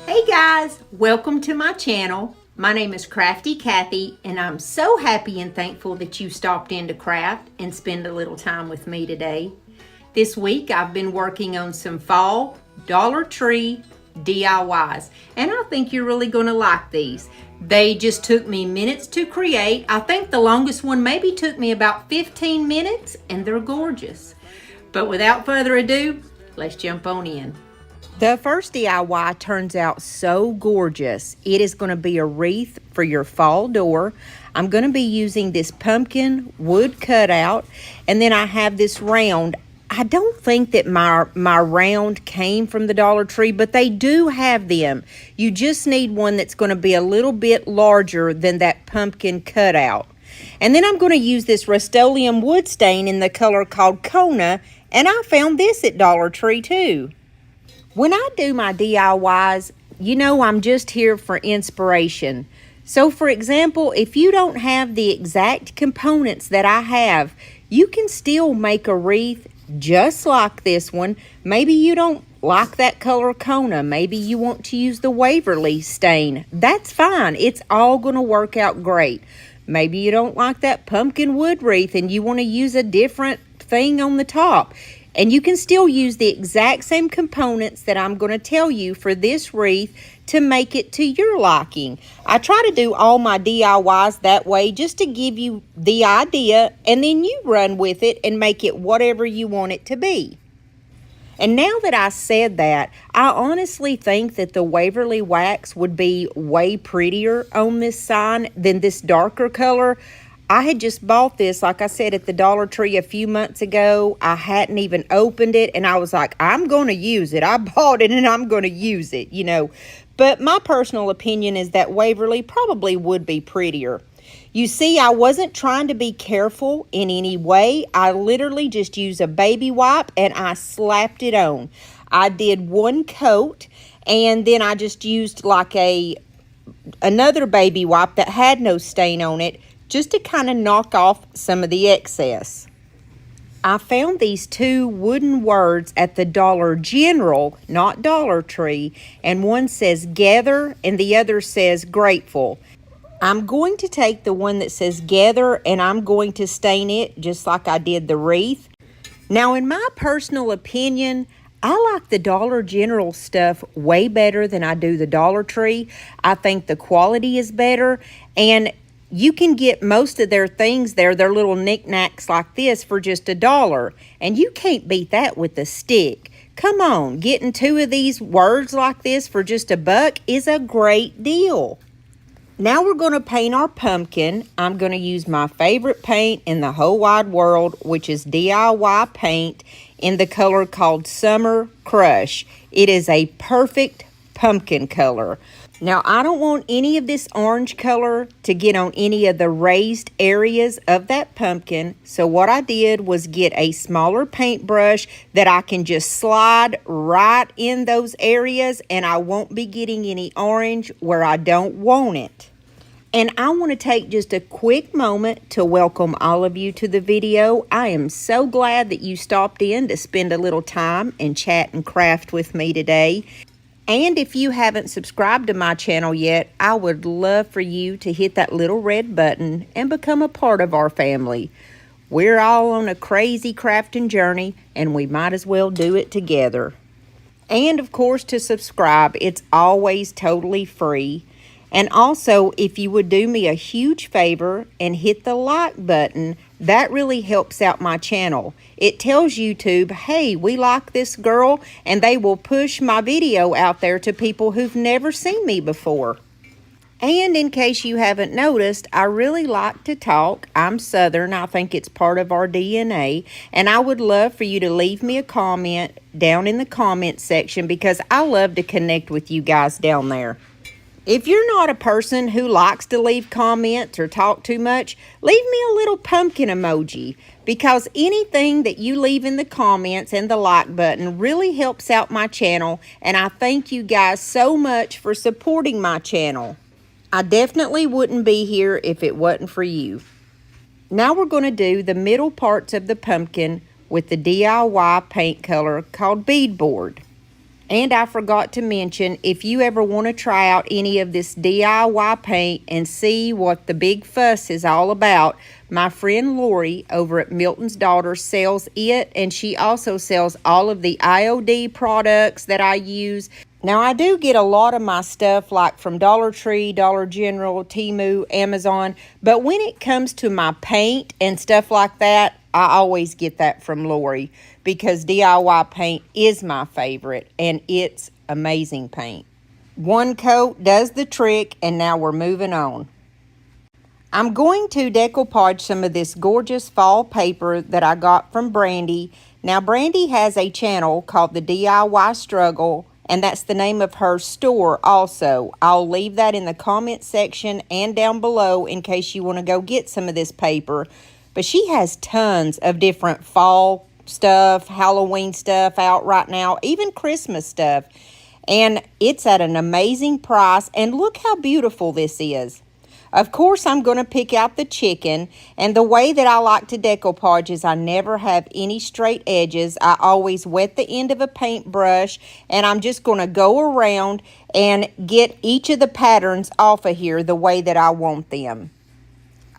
Hey guys, welcome to my channel. My name is Crafty Kathy and I'm so happy and thankful that you stopped in to craft and spend a little time with me today. This week I've been working on some fall Dollar Tree DIYs and I think you're really going to like these. They just took me minutes to create. I think the longest one maybe took me about 15 minutes and they're gorgeous. But without further ado, let's jump on in. The first DIY turns out so gorgeous. It is going to be a wreath for your fall door. I'm going to be using this pumpkin wood cutout, and then I have this round. I don't think that my round came from the Dollar Tree, but they do have them. You just need one that's going to be a little bit larger than that pumpkin cutout. And then I'm going to use this Rust-Oleum wood stain in the color called Kona, and I found this at Dollar Tree too. When I do my DIYs, you know I'm just here for inspiration. So for example, if you don't have the exact components that I have, you can still make a wreath just like this one. Maybe you don't like that color Kona. Maybe you want to use the Waverly stain. That's fine. It's all going to work out great. Maybe you don't like that pumpkin wood wreath and you want to use a different thing on the top. And you can still use the exact same components that I'm going to tell you for this wreath to make it to your liking. I try to do all my DIYs that way just to give you the idea and then you run with it and make it whatever you want it to be. And now that I said that, I honestly think that the Waverly wax would be way prettier on this sign than this darker color. I had just bought this, like I said, at the Dollar Tree a few months ago. I hadn't even opened it, and I was like, I'm going to use it. I bought it, and I'm going to use it, you know. But my personal opinion is that Waverly probably would be prettier. You see, I wasn't trying to be careful in any way. I literally just used a baby wipe, and I slapped it on. I did one coat, and then I just used like another baby wipe that had no stain on it, just to kind of knock off some of the excess. I found these two wooden words at the Dollar General, not Dollar Tree, and one says gather and the other says grateful. I'm going to take the one that says gather and I'm going to stain it just like I did the wreath. Now, in my personal opinion, I like the Dollar General stuff way better than I do the Dollar Tree. I think the quality is better, and you can get most of their things there, their little knickknacks like this, for just $1. And you can't beat that with a stick. Come on, getting two of these words like this for just $1 is a great deal. Now we're going to paint our pumpkin. I'm going to use my favorite paint in the whole wide world, which is DIY paint in the color called Summer Crush. It is a perfect pumpkin color. Now, I don't want any of this orange color to get on any of the raised areas of that pumpkin. So what I did was get a smaller paintbrush that I can just slide right in those areas, and I won't be getting any orange where I don't want it. And I want to take just a quick moment to welcome all of you to the video. I am so glad that you stopped in to spend a little time and chat and craft with me today. And if you haven't subscribed to my channel yet, I would love for you to hit that little red button and become a part of our family. We're all on a crazy crafting journey, and we might as well do it together. And of course, to subscribe, it's always totally free. And also, if you would do me a huge favor and hit the like button, that really helps out my channel. It tells YouTube, hey, we like this girl, and they will push my video out there to people who've never seen me before. And in case you haven't noticed, I really like to talk. I'm Southern. I think it's part of our DNA. And I would love for you to leave me a comment down in the comment section because I love to connect with you guys down there. If you're not a person who likes to leave comments or talk too much, leave me a little pumpkin emoji, because anything that you leave in the comments and the like button really helps out my channel, and I thank you guys so much for supporting my channel. I definitely wouldn't be here if it wasn't for you. Now we're going to do the middle parts of the pumpkin with the DIY paint color called beadboard. And I forgot to mention, if you ever want to try out any of this DIY paint and see what the big fuss is all about, my friend Lori over at Milton's Daughter sells it, and she also sells all of the IOD products that I use. Now, I do get a lot of my stuff like from Dollar Tree, Dollar General, Temu, Amazon, but when it comes to my paint and stuff like that, I always get that from Lori because DIY paint is my favorite and it's amazing paint. One coat does the trick, and now we're moving on. I'm going to decopauge some of this gorgeous fall paper that I got from Brandy. Now, Brandy has a channel called the DIY Struggle, and that's the name of her store also. I'll leave that in the comment section and down below in case you want to go get some of this paper. But she has tons of different fall stuff, Halloween stuff out right now, even Christmas stuff. And it's at an amazing price, and look how beautiful this is. Of course, I'm going to pick out the chicken, and the way that I like to decopauge is I never have any straight edges. I always wet the end of a paintbrush, and I'm just going to go around and get each of the patterns off of here the way that I want them.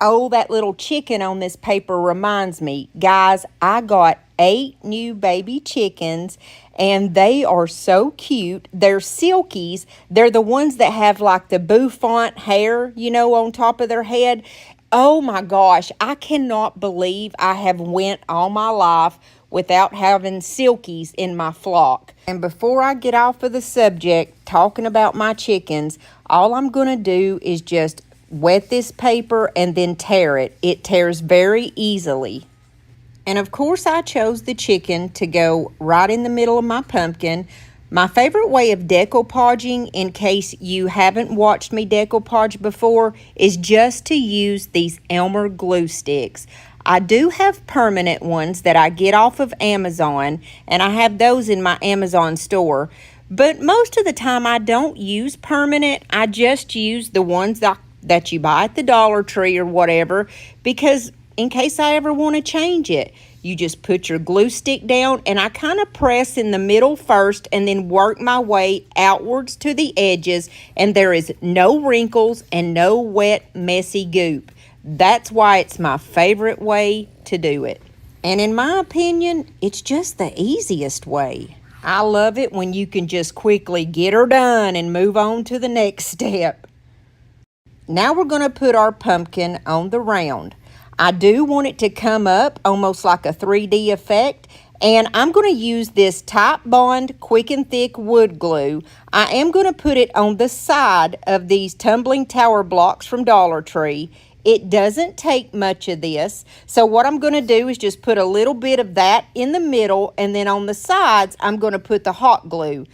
Oh, that little chicken on this paper reminds me. Guys, I got 8 new baby chickens, and they are so cute. They're silkies. They're the ones that have like the bouffant hair, you know, on top of their head. Oh my gosh, I cannot believe I have went all my life without having silkies in my flock. And before I get off of the subject, talking about my chickens, all I'm going to do is just wet this paper and then tear it. It tears very easily. And of course I chose the chicken to go right in the middle of my pumpkin. My favorite way of decoupaging, in case you haven't watched me decopauge before, is just to use these Elmer glue sticks. I do have permanent ones that I get off of Amazon, and I have those in my Amazon store. But most of the time I don't use permanent. I just use the ones that you buy at the Dollar Tree or whatever, because in case I ever want to change it, you just put your glue stick down, and I kind of press in the middle first and then work my way outwards to the edges, and there is no wrinkles and no wet, messy goop. That's why it's my favorite way to do it. And in my opinion, it's just the easiest way. I love it when you can just quickly get her done and move on to the next step. Now we're going to put our pumpkin on the round. I do want it to come up almost like a 3D effect, and I'm going to use this Type Bond Quick and Thick wood glue. I am going to put it on the side of these tumbling tower blocks from Dollar Tree. It doesn't take much of this, so what I'm going to do is just put a little bit of that in the middle, and then on the sides I'm going to put the hot glue.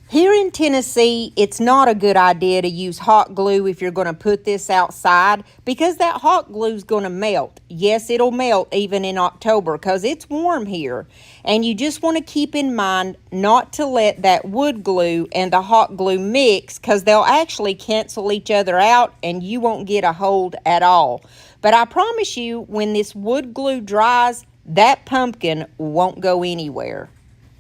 Here in Tennessee, it's not a good idea to use hot glue if you're going to put this outside, because that hot glue is going to melt. Yes, it'll melt even in October because it's warm here. And you just want to keep in mind not to let that wood glue and the hot glue mix, because they'll actually cancel each other out and you won't get a hold at all. But I promise you, when this wood glue dries, that pumpkin won't go anywhere.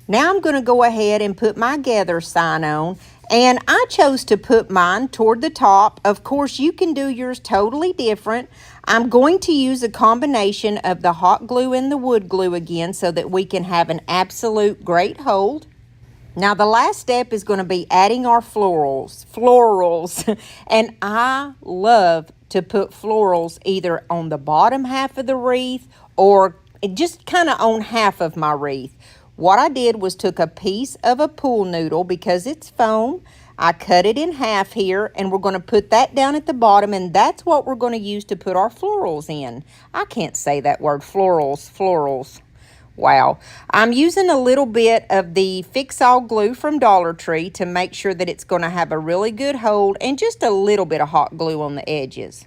Now I'm going to go ahead and put my gather sign on, and I chose to put mine toward the top. Of course, you can do yours totally different. I'm going to use a combination of the hot glue and the wood glue again so that we can have an absolute great hold. Now the last step is going to be adding our florals, and I love to put florals either on the bottom half of the wreath or just kind of on half of my wreath. What I did was took a piece of a pool noodle, because it's foam. I cut it in half here, and we're going to put that down at the bottom, and that's what we're going to use to put our florals in. I can't say that word, florals. Wow. I'm using a little bit of the Fix-All glue from Dollar Tree to make sure that it's going to have a really good hold, and just a little bit of hot glue on the edges.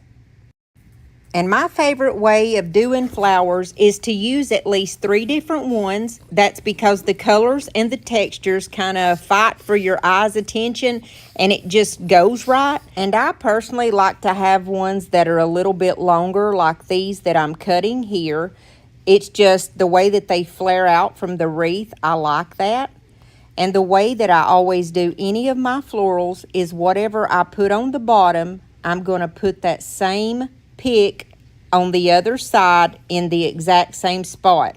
And my favorite way of doing flowers is to use at least 3 different ones. That's because the colors and the textures kind of fight for your eye's attention, and it just goes right. And I personally like to have ones that are a little bit longer, like these that I'm cutting here. It's just the way that they flare out from the wreath. I like that. And the way that I always do any of my florals is whatever I put on the bottom, I'm going to put that same pick on the other side in the exact same spot.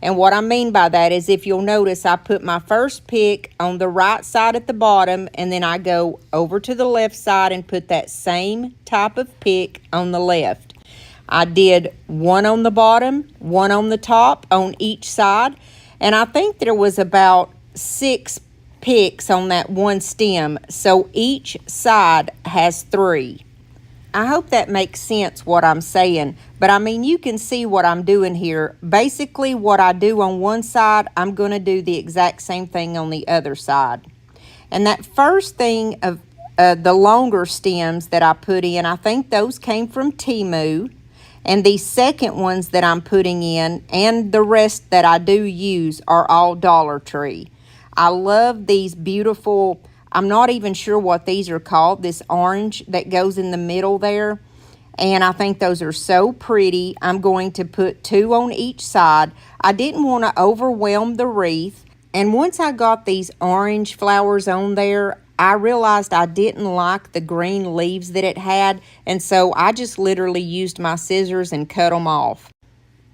And what I mean by that is, if you'll notice, I put my first pick on the right side at the bottom, and then I go over to the left side and put that same type of pick on the left. I did one on the bottom, one on the top on each side, and I think there was about 6 picks on that one stem, so each side has 3. I hope that makes sense what I'm saying, but I mean, you can see what I'm doing here. Basically, what I do on one side, I'm going to do the exact same thing on the other side. And that first thing of the longer stems that I put in, I think those came from Temu. And the second ones that I'm putting in, and the rest that I do use, are all Dollar Tree. I love these beautiful, I'm not even sure what these are called, this orange that goes in the middle there. And I think those are so pretty. I'm going to put 2 on each side. I didn't want to overwhelm the wreath. And once I got these orange flowers on there, I realized I didn't like the green leaves that it had, and so I just literally used my scissors and cut them off.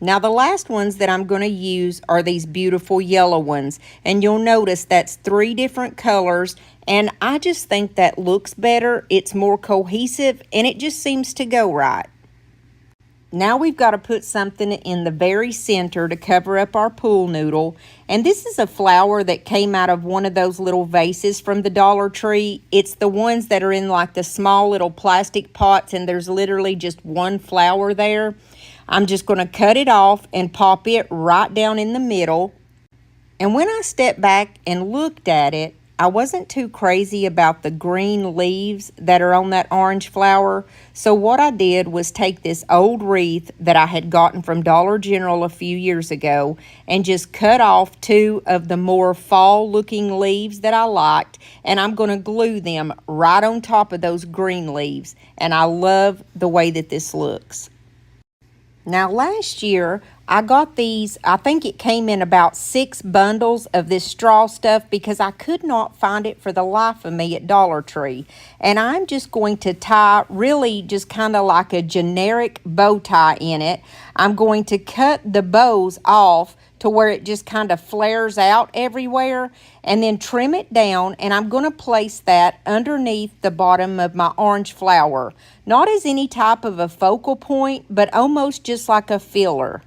Now the last ones that I'm going to use are these beautiful yellow ones, and you'll notice that's 3 different colors, and I just think that looks better. It's more cohesive, and it just seems to go right. Now we've got to put something in the very center to cover up our pool noodle. And this is a flower that came out of one of those little vases from the Dollar Tree. It's the ones that are in like the small little plastic pots, and there's literally just one flower there. I'm just going to cut it off and pop it right down in the middle. And when I stepped back and looked at it, I wasn't too crazy about the green leaves that are on that orange flower. So what I did was take this old wreath that I had gotten from Dollar General a few years ago and just cut off 2 of the more fall looking leaves that I liked. And I'm going to glue them right on top of those green leaves. And I love the way that this looks. Now last year, I got these, I think it came in about 6 bundles of this straw stuff because I could not find it for the life of me at Dollar Tree. And I'm just going to tie really just kind of like a generic bow tie in it. I'm going to cut the bows off to where it just kind of flares out everywhere, and then trim it down, and I'm going to place that underneath the bottom of my orange flower. Not as any type of a focal point, but almost just like a filler.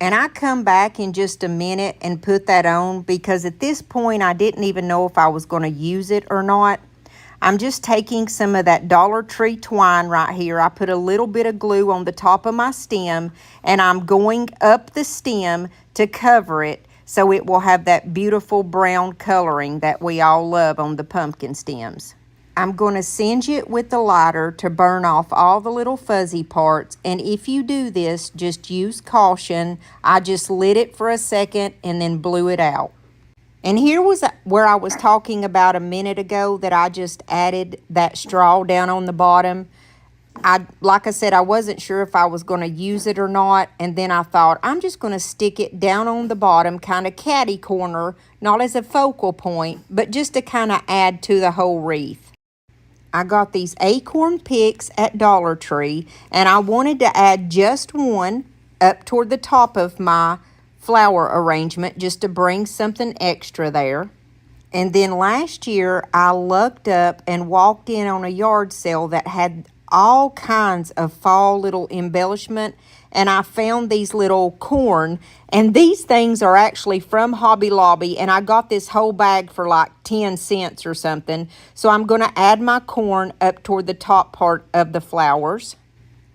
And I come back in just a minute and put that on because at this point I didn't even know if I was going to use it or not. I'm just taking some of that Dollar Tree twine right here. I put a little bit of glue on the top of my stem, and I'm going up the stem to cover it so it will have that beautiful brown coloring that we all love on the pumpkin stems. I'm going to singe it with the lighter to burn off all the little fuzzy parts, and if you do this, just use caution. I just lit it for a second and then blew it out. And here was where I was talking about a minute ago that I just added that straw down on the bottom. Like I said, I wasn't sure if I was going to use it or not, and then I thought I'm just going to stick it down on the bottom, kind of catty corner, not as a focal point, but just to kind of add to the whole wreath. I got these acorn picks at Dollar Tree, and I wanted to add just one up toward the top of my flower arrangement just to bring something extra there. And then last year I lucked up and walked in on a yard sale that had all kinds of fall little embellishment, and I found these little corn, and these things are actually from Hobby Lobby, and I got this whole bag for like 10 cents or something. So I'm going to add my corn up toward the top part of the flowers.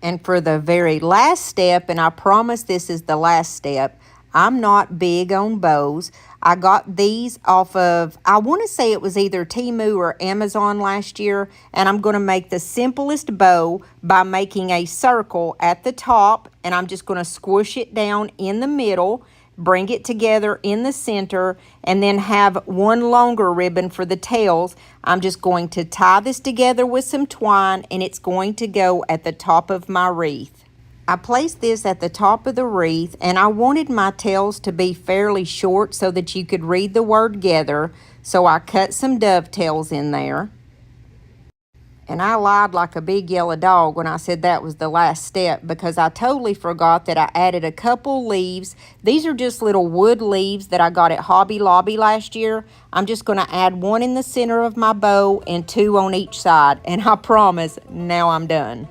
And for the very last step, and I promise this is the last step, I'm not big on bows. I got these off of, I want to say it was either Temu or Amazon last year, and I'm going to make the simplest bow by making a circle at the top, and I'm just going to squish it down in the middle, bring it together in the center, and then have one longer ribbon for the tails. I'm just going to tie this together with some twine, and it's going to go at the top of my wreath. I placed this at the top of the wreath, and I wanted my tails to be fairly short so that you could read the word gather, so I cut some dovetails in there. And I lied like a big yellow dog when I said that was the last step, because I totally forgot that I added a couple leaves. These are just little wood leaves that I got at Hobby Lobby last year. I'm just going to add one in the center of my bow and two on each side. And I promise, now I'm done.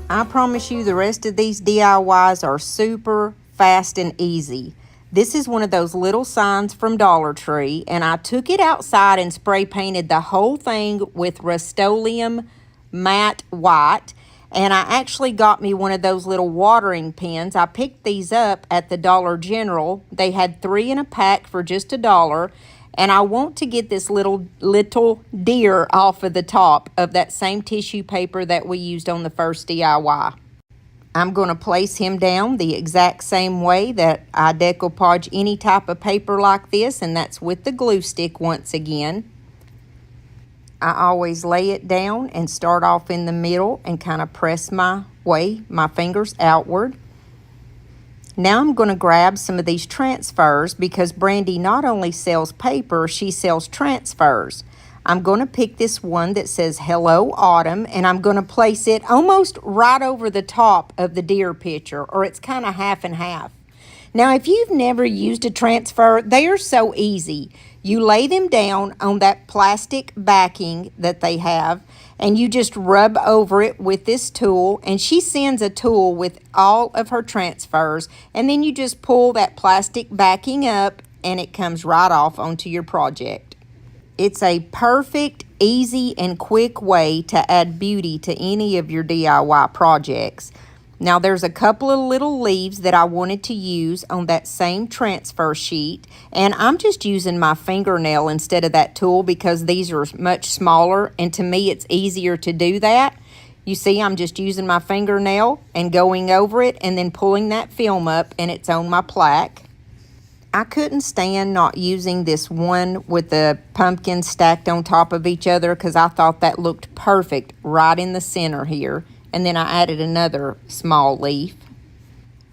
I promise you the rest of these DIYs are super fast and easy. This is one of those little signs from Dollar Tree, and I took it outside and spray painted the whole thing with Rust-Oleum matte white. And I actually got me one of those little watering pens. I picked these up at the Dollar General. They had 3 in a pack for just $1. And I want to get this little deer off of the top of that same tissue paper that we used on the first DIY. I'm going to place him down the exact same way that I decopauge any type of paper like this, and that's with the glue stick once again. I always lay it down and start off in the middle and kind of press my fingers outward. Now I'm going to grab some of these transfers, because Brandy not only sells paper, she sells transfers. I'm going to pick this one that says Hello Autumn, and I'm going to place it almost right over the top of the deer picture, or it's kind of half and half. Now, if you've never used a transfer, they are so easy. You lay them down on that plastic backing that they have, and you just rub over it with this tool, and she sends a tool with all of her transfers, and then you just pull that plastic backing up, and it comes right off onto your project. It's a perfect, easy, and quick way to add beauty to any of your DIY projects. Now, there's a couple of little leaves that I wanted to use on that same transfer sheet, and I'm just using my fingernail instead of that tool because these are much smaller, and to me it's easier to do that. You see, I'm just using my fingernail and going over it and then pulling that film up, and it's on my plaque. I couldn't stand not using this one with the pumpkins stacked on top of each other because I thought that looked perfect right in the center here. And then I added another small leaf.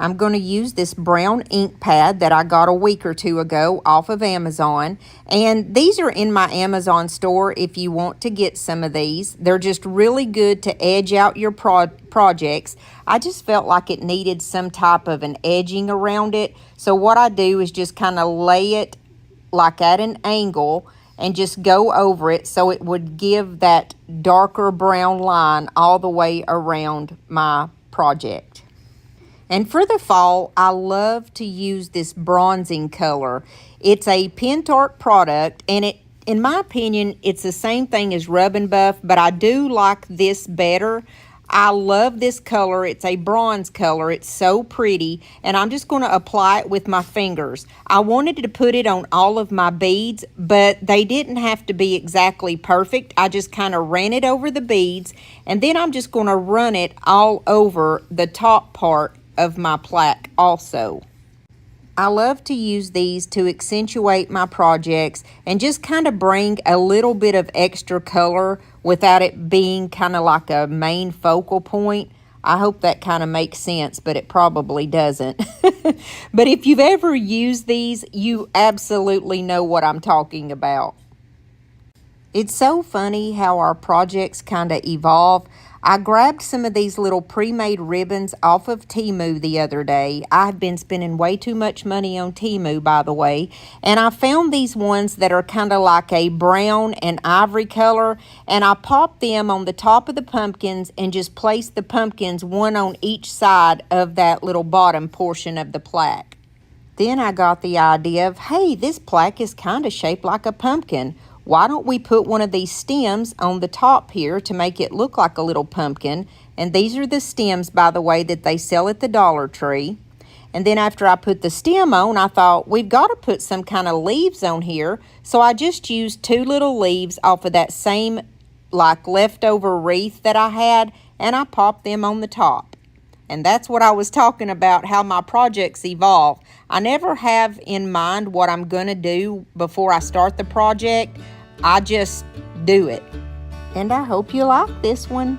I'm going to use this brown ink pad that I got a week or two ago off of Amazon. And these are in my Amazon store if you want to get some of these. They're just really good to edge out your projects. I just felt like it needed some type of an edging around it. So what I do is just kind of lay it like at an angle and just go over it so it would give that darker brown line all the way around my project. And for the fall, I love to use this bronzing color. It's a pentart product, and in my opinion, it's the same thing as Rub and Buff, but I do like this better. I love this color. It's a bronze color. It's so pretty, and I'm just going to apply it with my fingers. I wanted to put it on all of my beads, but they didn't have to be exactly perfect. I just kind of ran it over the beads, and then I'm just going to run it all over the top part of my plaque also. I love to use these to accentuate my projects and just kind of bring a little bit of extra color without it being kind of like a main focal point. I hope that kind of makes sense, but it probably doesn't. But if you've ever used these, you absolutely know what I'm talking about. It's so funny how our projects kind of evolve. I grabbed some of these little pre-made ribbons off of Temu the other day. I've been spending way too much money on Temu, by the way. And I found these ones that are kind of like a brown and ivory color. And I popped them on the top of the pumpkins and just placed the pumpkins one on each side of that little bottom portion of the plaque. Then I got the idea of, hey, this plaque is kind of shaped like a pumpkin. Why don't we put one of these stems on the top here to make it look like a little pumpkin? And these are the stems, by the way, that they sell at the Dollar Tree. And then after I put the stem on, I thought we've got to put some kind of leaves on here. So I just used 2 little leaves off of that same like leftover wreath that I had, and I popped them on the top. And that's what I was talking about, how my projects evolve. I never have in mind what I'm going to do before I start the project. I just do it. And I hope you like this one.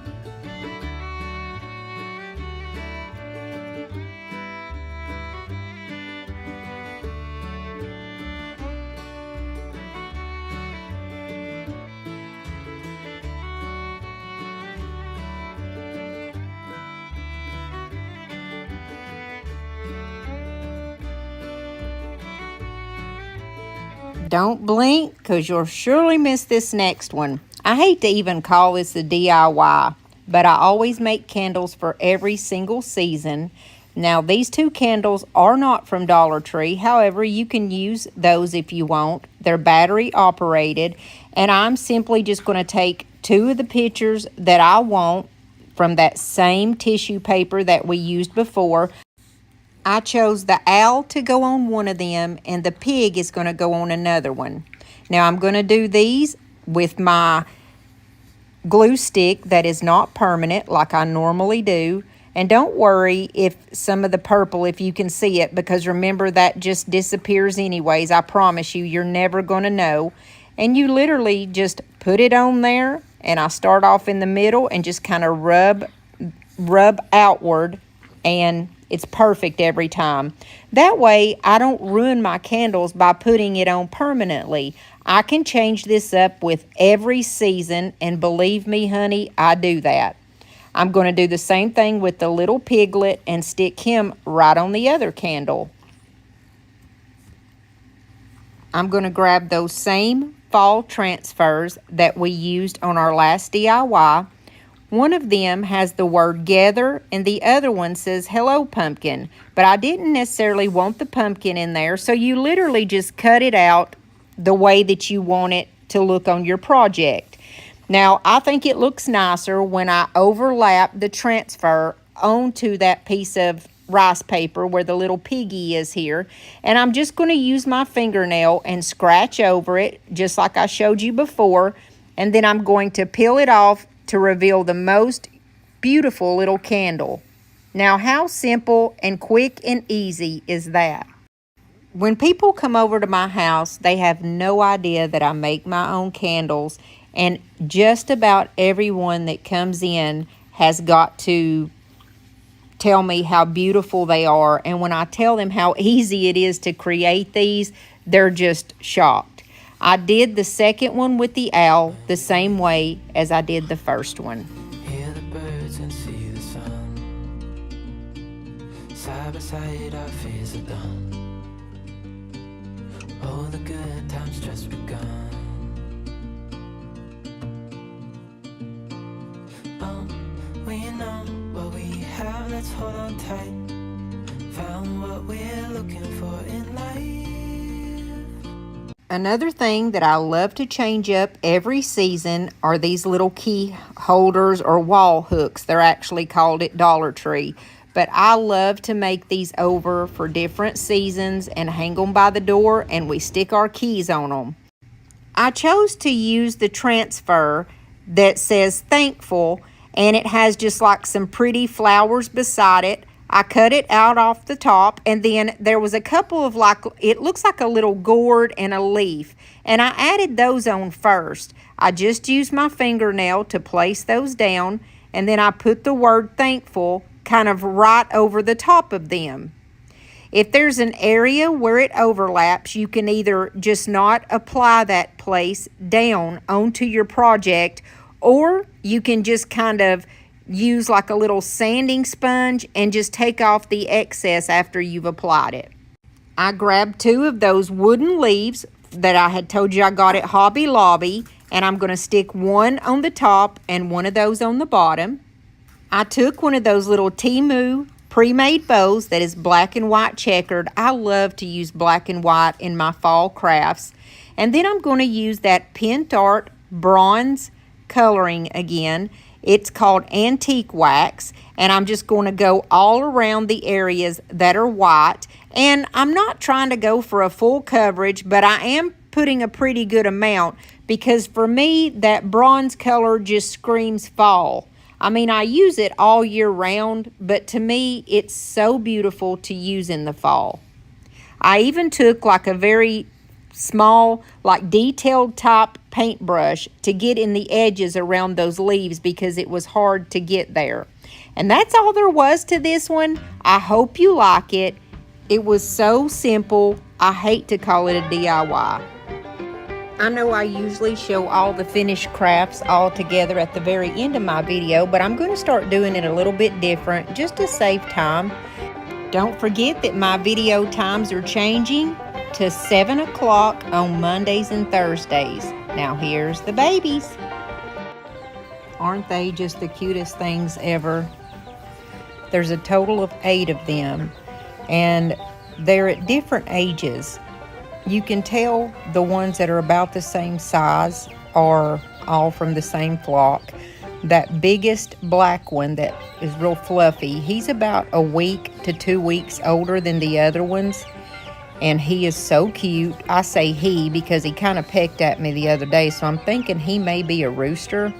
Don't blink, because you'll surely miss this next one. I hate to even call this a DIY, but I always make candles for every single season. Now, these 2 candles are not from Dollar Tree. However, you can use those if you want. They're battery operated, and I'm simply just going to take 2 of the pictures that I want from that same tissue paper that we used before. I chose the owl to go on one of them, and the pig is going to go on another one. Now I'm going to do these with my glue stick that is not permanent like I normally do. And don't worry if some of the purple, if you can see it, because remember that just disappears anyways. I promise you, you're never going to know. And you literally just put it on there, and I start off in the middle and just kind of rub outward, and it's perfect every time. That way, I don't ruin my candles by putting it on permanently. I can change this up with every season, and believe me, honey, I do that. I'm going to do the same thing with the little piglet and stick him right on the other candle. I'm going to grab those same fall transfers that we used on our last DIY. One of them has the word gather, and the other one says hello pumpkin. But I didn't necessarily want the pumpkin in there, so you literally just cut it out the way that you want it to look on your project. Now, I think it looks nicer when I overlap the transfer onto that piece of rice paper where the little piggy is here. And I'm just going to use my fingernail and scratch over it, just like I showed you before. And then I'm going to peel it off to reveal the most beautiful little candle. Now, how simple and quick and easy is that? When people come over to my house, they have no idea that I make my own candles, and just about everyone that comes in has got to tell me how beautiful they are. And when I tell them how easy it is to create these, they're just shocked. I did the second one with the owl the same way as I did the first one. Hear the birds and see the sun. Side by side our fears are done. Oh, the good times just begun. Oh, we know what we have, let's hold on tight. Found what we're looking for in life. Another thing that I love to change up every season are these little key holders or wall hooks. They're actually called at Dollar Tree. But I love to make these over for different seasons and hang them by the door, and we stick our keys on them. I chose to use the transfer that says thankful, and it has just like some pretty flowers beside it. I cut it out off the top, and then there was a couple of it looks like a little gourd and a leaf, and I added those on first. I just used my fingernail to place those down, and then I put the word thankful kind of right over the top of them. If there's an area where it overlaps, you can either just not apply that place down onto your project, or you can just kind of use like a little sanding sponge and just take off the excess after you've applied it. I grabbed 2 of those wooden leaves that I had told you I got at Hobby Lobby, and I'm going to stick one on the top and one of those on the bottom. I took one of those little Temu pre-made bows that is black and white checkered. I love to use black and white in my fall crafts. And then I'm going to use that pentart bronze coloring again. It's called antique wax, and I'm just going to go all around the areas that are white. And I'm not trying to go for a full coverage, but I am putting a pretty good amount because for me, that bronze color just screams fall. I mean, I use it all year round, but to me, it's so beautiful to use in the fall. I even took like a very small, like detailed top paintbrush to get in the edges around those leaves because it was hard to get there. And that's all there was to this one. I hope you like it. It was so simple. I hate to call it a DIY. I know I usually show all the finished crafts all together at the very end of my video, but I'm going to start doing it a little bit different just to save time. Don't forget that my video times are changing to 7 o'clock on Mondays and Thursdays. Now here's the babies. Aren't they just the cutest things ever? There's a total of 8 of them, and they're at different ages. You can tell the ones that are about the same size are all from the same flock. That biggest black one that is real fluffy, he's about a week to 2 weeks older than the other ones. And he is so cute. I say he because he kind of pecked at me the other day, so I'm thinking he may be a rooster.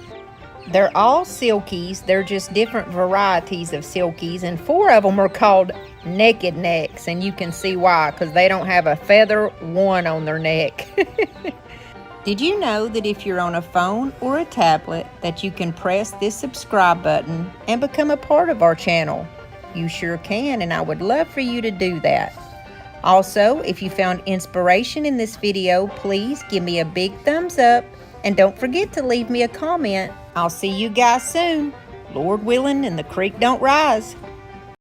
They're all silkies. They're just different varieties of silkies, and 4 of them are called naked necks, and you can see why, because they don't have a feather one on their neck. Did you know that if you're on a phone or a tablet that you can press this subscribe button and become a part of our channel? You sure can, and I would love for you to do that. Also, if you found inspiration in this video, please give me a big thumbs up, and don't forget to leave me a comment. I'll see you guys soon, Lord willing and the creek don't rise.